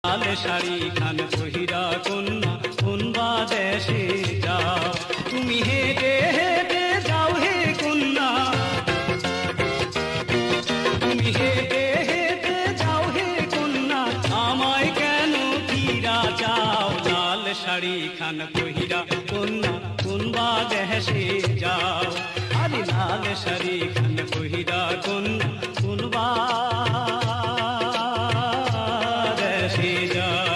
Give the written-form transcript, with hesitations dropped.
লাল শাড়ি খান পহিরা কন্যা কোন বা দেশে যাও তুমি হেঁটে হেঁটে যাও হে কন্যা তুমি হেঁটে হেঁটে যাও হে কন্যা আমায় কেন ফিরা যাও লাল শাড়ি খান পহিরা কন্যা কোন বা দেশে যাও আরে লাল শাড়ি খান পহিরা কন্যা কোন বা দেশে যাও